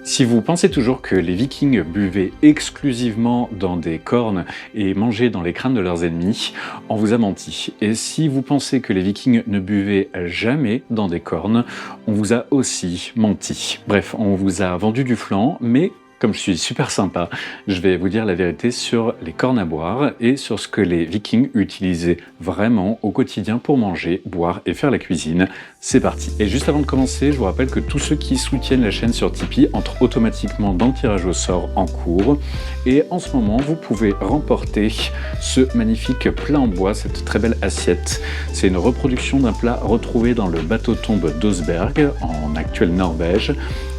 Si vous pensez toujours que les Vikings buvaient exclusivement dans des cornes et mangeaient dans les crânes de leurs ennemis, on vous a menti. Et si vous pensez que les Vikings ne buvaient jamais dans des cornes, on vous a aussi menti. Bref, on vous a vendu du flan, mais comme je suis super sympa, je vais vous dire la vérité sur les cornes à boire et sur ce que les Vikings utilisaient vraiment au quotidien pour manger, boire et faire la cuisine. C'est parti. Et juste avant de commencer, je vous rappelle que tous ceux qui soutiennent la chaîne sur Tipeee entrent automatiquement dans le tirage au sort en cours. Et en ce moment, vous pouvez remporter ce magnifique plat en bois, cette très belle assiette. C'est une reproduction d'un plat retrouvé dans le bateau-tombe d'Oseberg, en actuelle Norvège.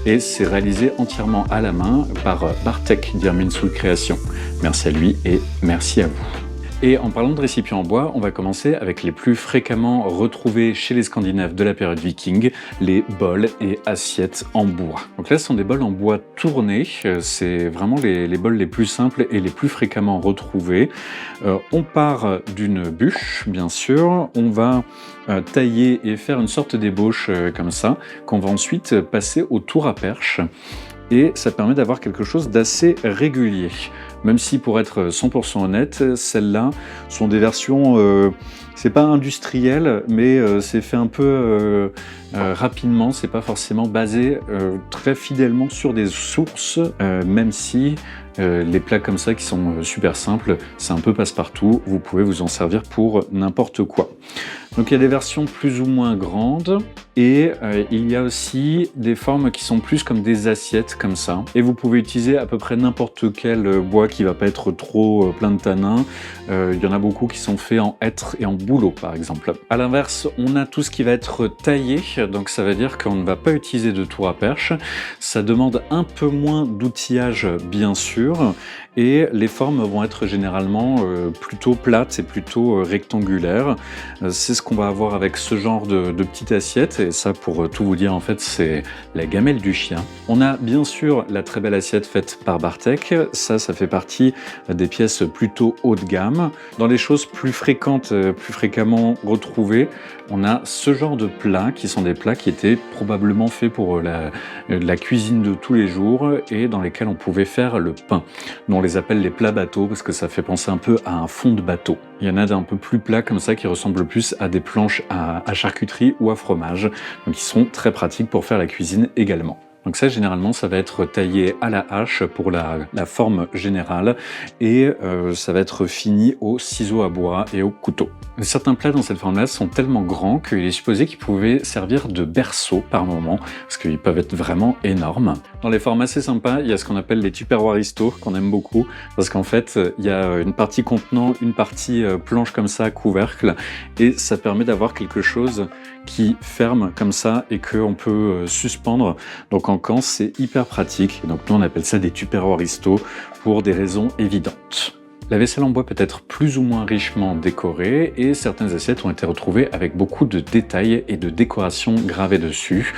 Et c'est réalisé entièrement à la main par Bartek d'Irminsul Création. Merci à lui et merci à vous. Et en parlant de récipients en bois, on va commencer avec les plus fréquemment retrouvés chez les Scandinaves de la période viking, les bols et assiettes en bois. Donc là, ce sont des bols en bois tournés, c'est vraiment les bols les plus simples et les plus fréquemment retrouvés. On part d'une bûche, bien sûr, on va tailler et faire une sorte d'ébauche comme ça, qu'on va ensuite passer au tour à perche. Et ça permet d'avoir quelque chose d'assez régulier. Même si, pour être 100% honnête, celles-là sont des versions, c'est pas industriel, mais c'est fait un peu rapidement, c'est pas forcément basé très fidèlement sur des sources, même si les plats comme ça qui sont super simples, c'est un peu passe-partout, vous pouvez vous en servir pour n'importe quoi. Donc il y a des versions plus ou moins grandes et il y a aussi des formes qui sont plus comme des assiettes comme ça. Et vous pouvez utiliser à peu près n'importe quel bois qui va pas être trop plein de tanins. Il y en a beaucoup qui sont faits en hêtre et en bouleau par exemple. À l'inverse, on a tout ce qui va être taillé, donc ça veut dire qu'on ne va pas utiliser de tour à perche. Ça demande un peu moins d'outillage bien sûr. Et les formes vont être généralement plutôt plates et plutôt rectangulaires. C'est ce qu'on va avoir avec ce genre de petite assiette, et ça, pour tout vous dire, en fait, c'est la gamelle du chien. On a bien sûr la très belle assiette faite par Bartek. Ça fait partie des pièces plutôt haut de gamme. Dans les choses plus fréquentes, plus fréquemment retrouvées, on a ce genre de plats qui sont des plats qui étaient probablement faits pour la cuisine de tous les jours et dans lesquels on pouvait faire le pain. On les appelle les plats bateaux parce que ça fait penser un peu à un fond de bateau. Il y en a d'un peu plus plats comme ça qui ressemblent plus à des planches à charcuterie ou à fromage, donc ils sont très pratiques pour faire la cuisine également. Donc ça, généralement, ça va être taillé à la hache pour la forme générale et ça va être fini au ciseau à bois et au couteau. Certains plats dans cette forme-là sont tellement grands qu'il est supposé qu'ils pouvaient servir de berceau par moment, parce qu'ils peuvent être vraiment énormes. Dans les formes assez sympas, il y a ce qu'on appelle les tupperwareisto, qu'on aime beaucoup, parce qu'en fait, il y a une partie contenant, une partie planche comme ça, couvercle, et ça permet d'avoir quelque chose qui ferme comme ça et qu'on peut suspendre. Donc en camp, c'est hyper pratique. Donc nous, on appelle ça des tupperwareisto pour des raisons évidentes. La vaisselle en bois peut être plus ou moins richement décorée et certaines assiettes ont été retrouvées avec beaucoup de détails et de décorations gravées dessus,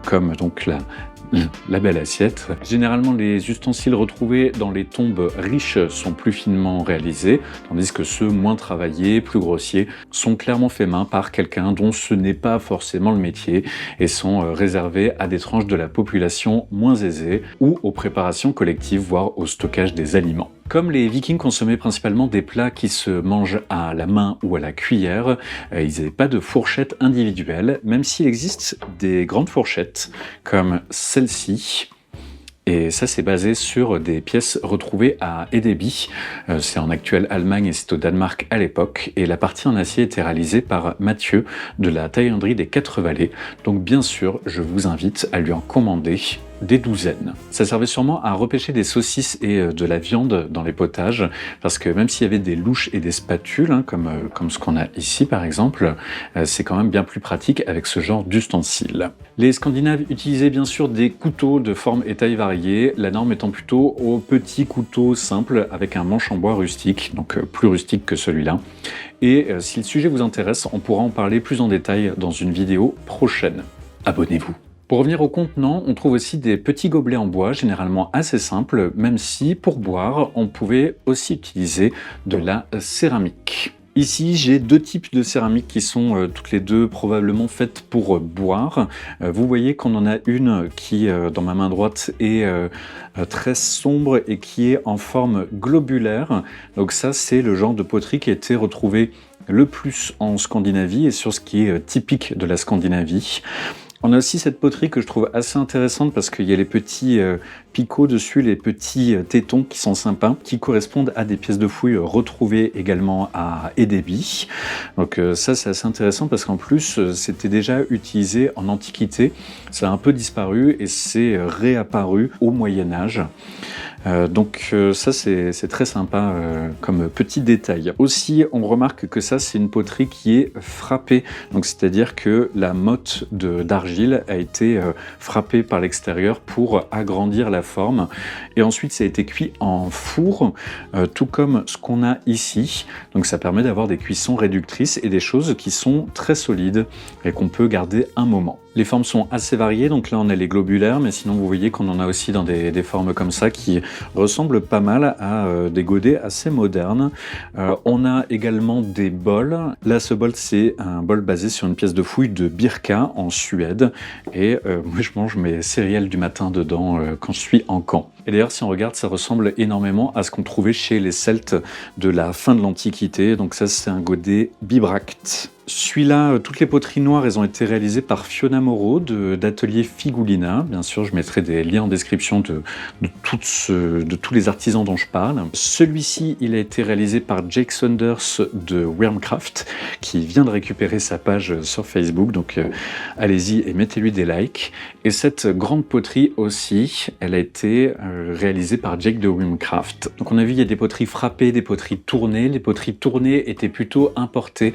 comme donc la belle assiette. Généralement, les ustensiles retrouvés dans les tombes riches sont plus finement réalisés, tandis que ceux moins travaillés, plus grossiers, sont clairement faits main par quelqu'un dont ce n'est pas forcément le métier et sont réservés à des tranches de la population moins aisées ou aux préparations collectives, voire au stockage des aliments. Comme les Vikings consommaient principalement des plats qui se mangent à la main ou à la cuillère, ils n'avaient pas de fourchette individuelle, même s'il existe des grandes fourchettes comme celle-ci. Et ça, c'est basé sur des pièces retrouvées à Edeby. C'est en actuelle Allemagne et c'est au Danemark à l'époque. Et la partie en acier était réalisée par Mathieu de la taillanderie des Quatre Vallées. Donc bien sûr, je vous invite à lui en commander des douzaines. Ça servait sûrement à repêcher des saucisses et de la viande dans les potages, parce que même s'il y avait des louches et des spatules, hein, comme ce qu'on a ici par exemple, c'est quand même bien plus pratique avec ce genre d'ustensiles. Les Scandinaves utilisaient bien sûr des couteaux de forme et taille variées, la norme étant plutôt au petit couteau simple avec un manche en bois rustique, donc plus rustique que celui-là. Et si le sujet vous intéresse, on pourra en parler plus en détail dans une vidéo prochaine. Abonnez-vous. Pour revenir au contenant, on trouve aussi des petits gobelets en bois, généralement assez simples, même si pour boire, on pouvait aussi utiliser de la céramique. Ici, j'ai deux types de céramiques qui sont toutes les deux probablement faites pour boire. Vous voyez qu'on en a une qui, dans ma main droite, est très sombre et qui est en forme globulaire. Donc ça, c'est le genre de poterie qui a été retrouvé le plus en Scandinavie et sur ce qui est typique de la Scandinavie. On a aussi cette poterie que je trouve assez intéressante parce qu'il y a les petits picots dessus, les petits tétons qui sont sympas, qui correspondent à des pièces de fouilles retrouvées également à Edeby. Donc ça c'est assez intéressant parce qu'en plus c'était déjà utilisé en Antiquité, ça a un peu disparu et c'est réapparu au Moyen-Âge. Donc ça c'est très sympa comme petit détail. Aussi on remarque que ça c'est une poterie qui est frappée, donc c'est-à-dire que la motte d'argile a été frappée par l'extérieur pour agrandir la forme et ensuite ça a été cuit en four, tout comme ce qu'on a ici. Donc ça permet d'avoir des cuissons réductrices et des choses qui sont très solides et qu'on peut garder un moment. Les formes sont assez variées, donc là on a les globulaires, mais sinon vous voyez qu'on en a aussi dans des formes comme ça qui ressemblent pas mal à des godets assez modernes. On a également des bols. Là ce bol c'est un bol basé sur une pièce de fouille de Birka en Suède et moi je mange mes céréales du matin dedans quand je suis en camp. Et d'ailleurs si on regarde ça ressemble énormément à ce qu'on trouvait chez les Celtes de la fin de l'Antiquité, donc ça c'est un godet bibracte. Celui-là, toutes les poteries noires, elles ont été réalisées par Fiona Moreau d'Atelier Figulina. Bien sûr, je mettrai des liens en description de tous les artisans dont je parle. Celui-ci, il a été réalisé par Jake Saunders de Wormcraft, qui vient de récupérer sa page sur Facebook. Donc, allez-y et mettez-lui des likes. Et cette grande poterie aussi, elle a été réalisée par Jake de Wormcraft. Donc, on a vu, il y a des poteries frappées, des poteries tournées. Les poteries tournées étaient plutôt importées,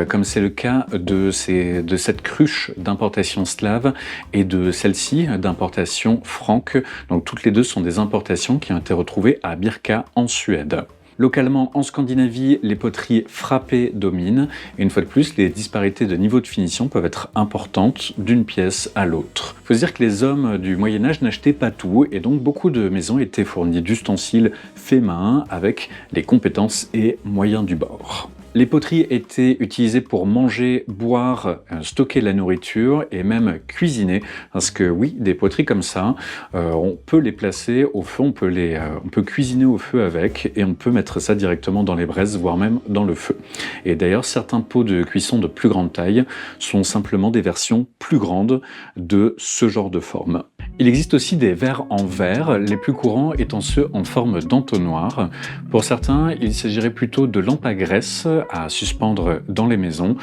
comme c'est le cas de cette cruche d'importation slave et de celle-ci d'importation franque. Donc toutes les deux sont des importations qui ont été retrouvées à Birka en Suède. Localement, en Scandinavie, les poteries frappées dominent, et une fois de plus, les disparités de niveau de finition peuvent être importantes d'une pièce à l'autre. Il faut se dire que les hommes du Moyen-Âge n'achetaient pas tout, et donc beaucoup de maisons étaient fournies d'ustensiles faits main, avec les compétences et moyens du bord. Les poteries étaient utilisées pour manger, boire, stocker la nourriture et même cuisiner. Parce que oui, des poteries comme ça, on peut les placer au feu, on peut cuisiner au feu avec et on peut mettre ça directement dans les braises, voire même dans le feu. Et d'ailleurs, certains pots de cuisson de plus grande taille sont simplement des versions plus grandes de ce genre de forme. Il existe aussi des verres en verre, les plus courants étant ceux en forme d'entonnoir. Pour certains, il s'agirait plutôt de lampes à graisse à suspendre dans les maisons,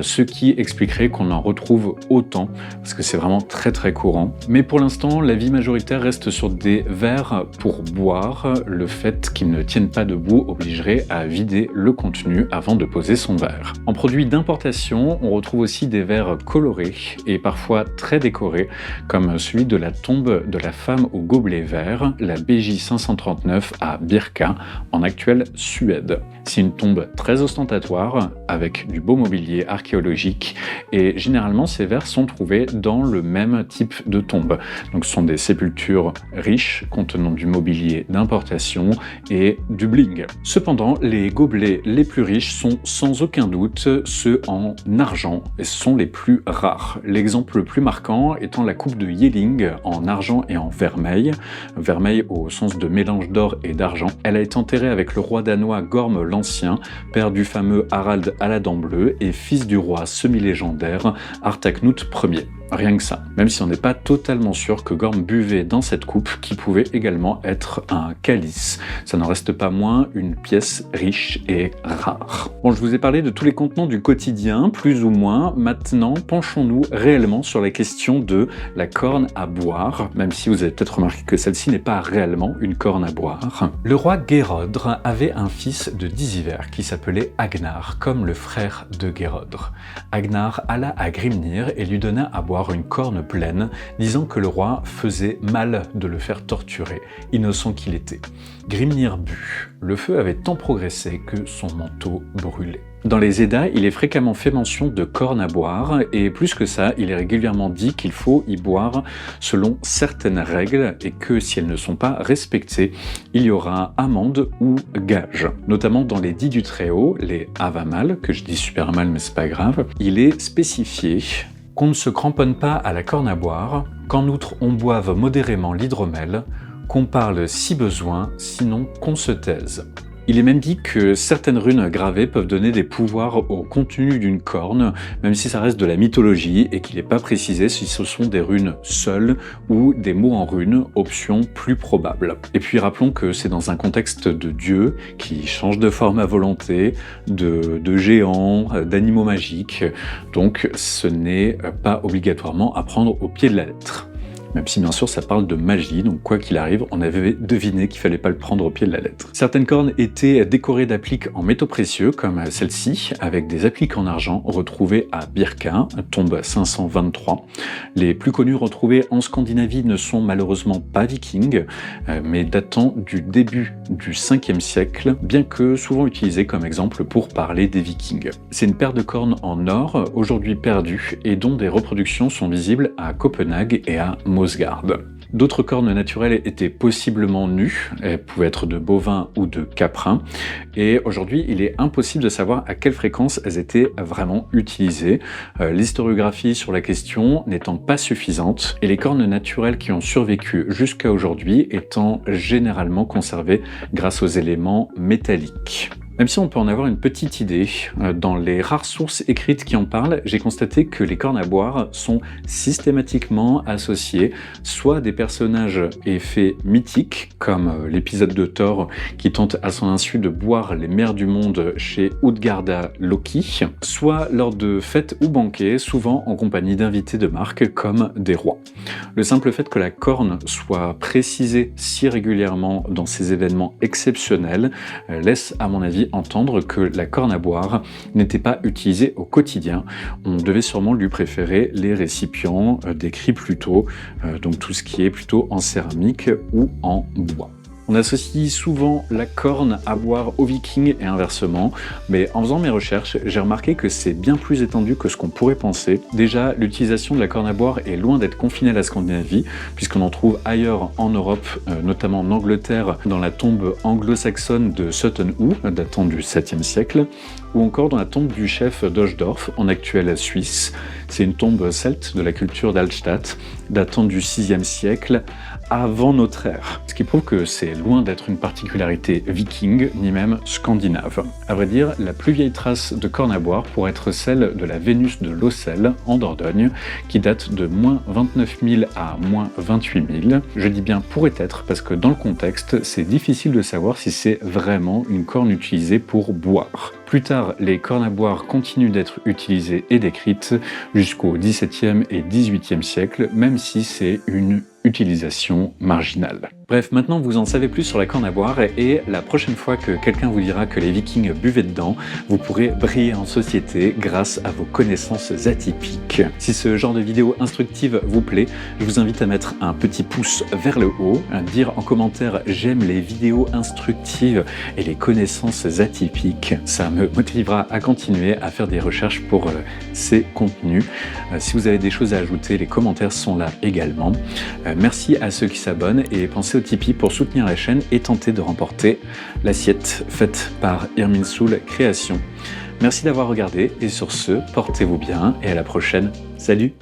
ce qui expliquerait qu'on en retrouve autant, parce que c'est vraiment très très courant. Mais pour l'instant, l'avis majoritaire reste sur des verres pour boire. Le fait qu'ils ne tiennent pas debout obligerait à vider le contenu avant de poser son verre. En produits d'importation, on retrouve aussi des verres colorés et parfois très décorés, comme celui de la tombe de la femme au gobelet vert, la BJ 539 à Birka, en actuelle Suède. C'est une tombe très ostentatoire, avec du beau mobilier archéologique, et généralement ces verres sont trouvés dans le même type de tombe. Donc ce sont des sépultures riches, contenant du mobilier d'importation et du bling. Cependant, les gobelets les plus riches sont sans aucun doute ceux en argent, et ce sont les plus rares. L'exemple le plus marquant étant la coupe de Yelling en argent et en vermeil, vermeil au sens de mélange d'or et d'argent. Elle a été enterrée avec le roi danois Gorm l'Ancien, père du fameux Harald à la dent bleue et fils du roi semi-légendaire Harthacnut Ier. Rien que ça, même si on n'est pas totalement sûr que Gorm buvait dans cette coupe qui pouvait également être un calice. Ça n'en reste pas moins une pièce riche et rare. Bon, je vous ai parlé de tous les contenants du quotidien, plus ou moins. Maintenant, penchons-nous réellement sur la question de la corne à boire, même si vous avez peut-être remarqué que celle-ci n'est pas réellement une corne à boire. Le roi Gerodr avait un fils de Disiver qui s'appelait Agnar, comme le frère de Gerodr. Agnar alla à Grimnir et lui donna à boire une corne pleine, disant que le roi faisait mal de le faire torturer, innocent qu'il était. Grimnir but. Le feu avait tant progressé que son manteau brûlait. Dans les Eddas, il est fréquemment fait mention de cornes à boire, et plus que ça, il est régulièrement dit qu'il faut y boire selon certaines règles, et que si elles ne sont pas respectées, il y aura amende ou gage. Notamment dans les dits du Très-Haut, les Havamal, que je dis super mal mais c'est pas grave, il est spécifié qu'on ne se cramponne pas à la corne à boire, qu'en outre on boive modérément l'hydromel, qu'on parle si besoin, sinon qu'on se taise. Il est même dit que certaines runes gravées peuvent donner des pouvoirs au contenu d'une corne, même si ça reste de la mythologie et qu'il n'est pas précisé si ce sont des runes seules ou des mots en runes, option plus probable. Et puis rappelons que c'est dans un contexte de dieux qui changent de forme à volonté, de géants, d'animaux magiques, donc ce n'est pas obligatoirement à prendre au pied de la lettre. Même si bien sûr ça parle de magie, donc quoi qu'il arrive, on avait deviné qu'il fallait pas le prendre au pied de la lettre. Certaines cornes étaient décorées d'appliques en métaux précieux, comme celle-ci, avec des appliques en argent retrouvées à Birka, tombe 523. Les plus connus retrouvés en Scandinavie ne sont malheureusement pas vikings, mais datant du début du 5e siècle, bien que souvent utilisés comme exemple pour parler des vikings. C'est une paire de cornes en or, aujourd'hui perdue, et dont des reproductions sont visibles à Copenhague et à Mosgard. D'autres cornes naturelles étaient possiblement nues, elles pouvaient être de bovins ou de caprins, et aujourd'hui il est impossible de savoir à quelle fréquence elles étaient vraiment utilisées, l'historiographie sur la question n'étant pas suffisante, et les cornes naturelles qui ont survécu jusqu'à aujourd'hui étant généralement conservées grâce aux éléments métalliques. Même si on peut en avoir une petite idée, dans les rares sources écrites qui en parlent, j'ai constaté que les cornes à boire sont systématiquement associées soit à des personnages et faits mythiques, comme l'épisode de Thor qui tente à son insu de boire les mers du monde chez Utgarda Loki, soit lors de fêtes ou banquets, souvent en compagnie d'invités de marque comme des rois. Le simple fait que la corne soit précisée si régulièrement dans ces événements exceptionnels laisse, à mon avis, entendre que la corne à boire n'était pas utilisée au quotidien. On devait sûrement lui préférer les récipients décrits plus tôt, donc tout ce qui est plutôt en céramique ou en bois. On associe souvent la corne à boire aux vikings et inversement, mais en faisant mes recherches, j'ai remarqué que c'est bien plus étendu que ce qu'on pourrait penser. Déjà, l'utilisation de la corne à boire est loin d'être confinée à la Scandinavie, puisqu'on en trouve ailleurs en Europe, notamment en Angleterre, dans la tombe anglo-saxonne de Sutton Hoo, datant du 7e siècle, ou encore dans la tombe du chef d'Osdorf, en actuelle Suisse. C'est une tombe celte de la culture d'Hallstatt, datant du 6e siècle, avant notre ère. Ce qui prouve que c'est loin d'être une particularité viking, ni même scandinave. À vrai dire, la plus vieille trace de corne à boire pourrait être celle de la Vénus de Lossel, en Dordogne, qui date de moins 29 000 à moins 28 000. Je dis bien pourrait être, parce que dans le contexte, c'est difficile de savoir si c'est vraiment une corne utilisée pour boire. Plus tard, les cornes à boire continuent d'être utilisées et décrites jusqu'au XVIIe et XVIIIe siècle, même si c'est une utilisation marginale. Bref, maintenant vous en savez plus sur la corne à boire et la prochaine fois que quelqu'un vous dira que les vikings buvaient dedans, vous pourrez briller en société grâce à vos connaissances atypiques. Si ce genre de vidéo instructive vous plaît, je vous invite à mettre un petit pouce vers le haut, à dire en commentaire « j'aime les vidéos instructives et les connaissances atypiques ». Ça me motivera à continuer à faire des recherches pour ces contenus. Si vous avez des choses à ajouter, les commentaires sont là également. Merci à ceux qui s'abonnent et pensez au Tipeee pour soutenir la chaîne et tenter de remporter l'assiette faite par Irminsul Création. Merci d'avoir regardé et sur ce, portez-vous bien et à la prochaine. Salut!